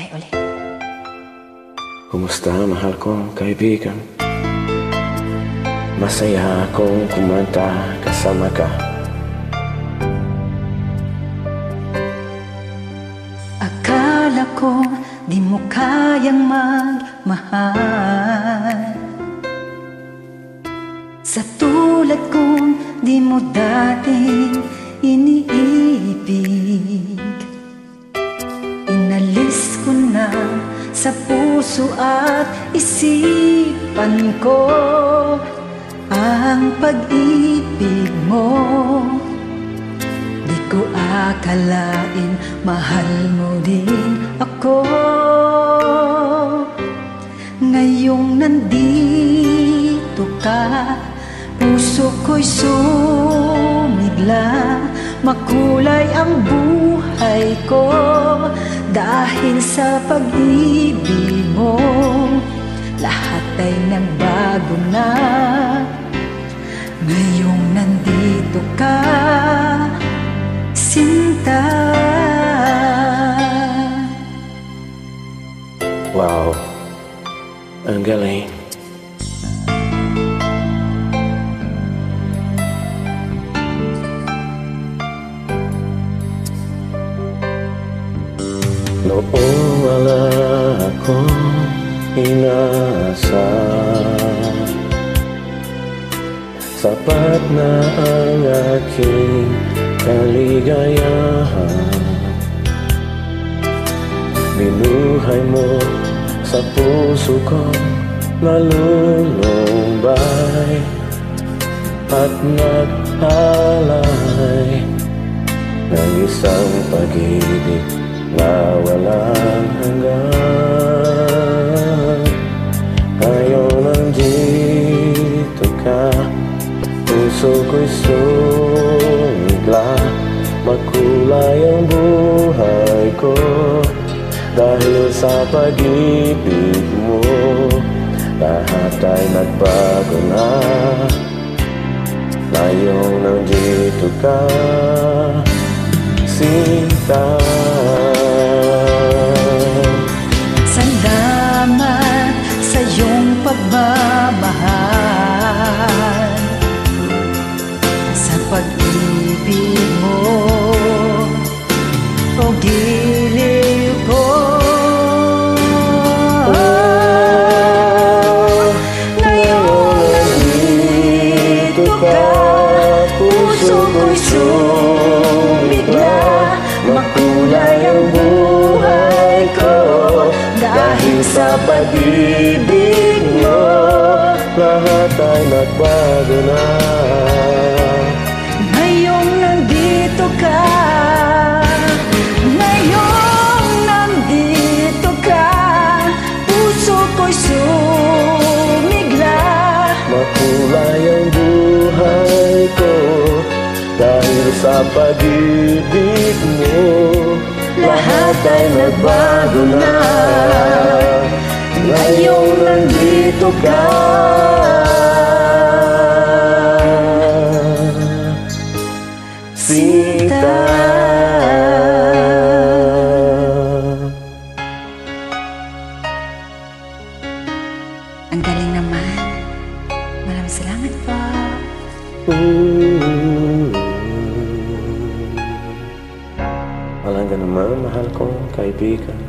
Okay, ulit. Kumusta mahal kong kaibigan? Masaya akong kumanta kasama ka. Akala ko di mo kayang magmahal, sa tulad kong di mo dating iniibig. Inalis ko na sa puso at isipan ko ang pag-ibig mo. Di ko akalain mahal mo din ako. Ngayong nandito ka, puso ko'y sumigla. Makulay ang buhay ko dahil sa pag-ibig mo. Lahat ay nagbago na ngayong nandito ka, Sinta. Wow, ang galing. Noong wala akong inasal, sapat na ang aking kaligayahan. Binuhay mo sa puso ko, nalulumbay at naghalay ng isang pag-ibig na walang hanggan. Ngayon nandito ka, puso ko'y sumigla. Makulay ang buhay ko dahil sa pag-ibig mo. Lahat ay nagbago na ngayong nandito ka, Sinta. Salamat sa iyong pagmamahal, sa pag-ibig mo o giliw ko. Ngayon nandito ka, puso ko'y sumigla. Makulay ang buhay ko dahil sa pag-ibig mo. Lahat ay nagbago na ngayong nandito ka, ngayong nandito ka, puso ko'y sumigla. makulay ang buhay ko dahil sa pag-ibig mo. Lahat ay nagbago na ngayong nandito ka, Sinta. Ang galing naman. Maraming salamat po. Walang ka naman, mahal kong kaibigan.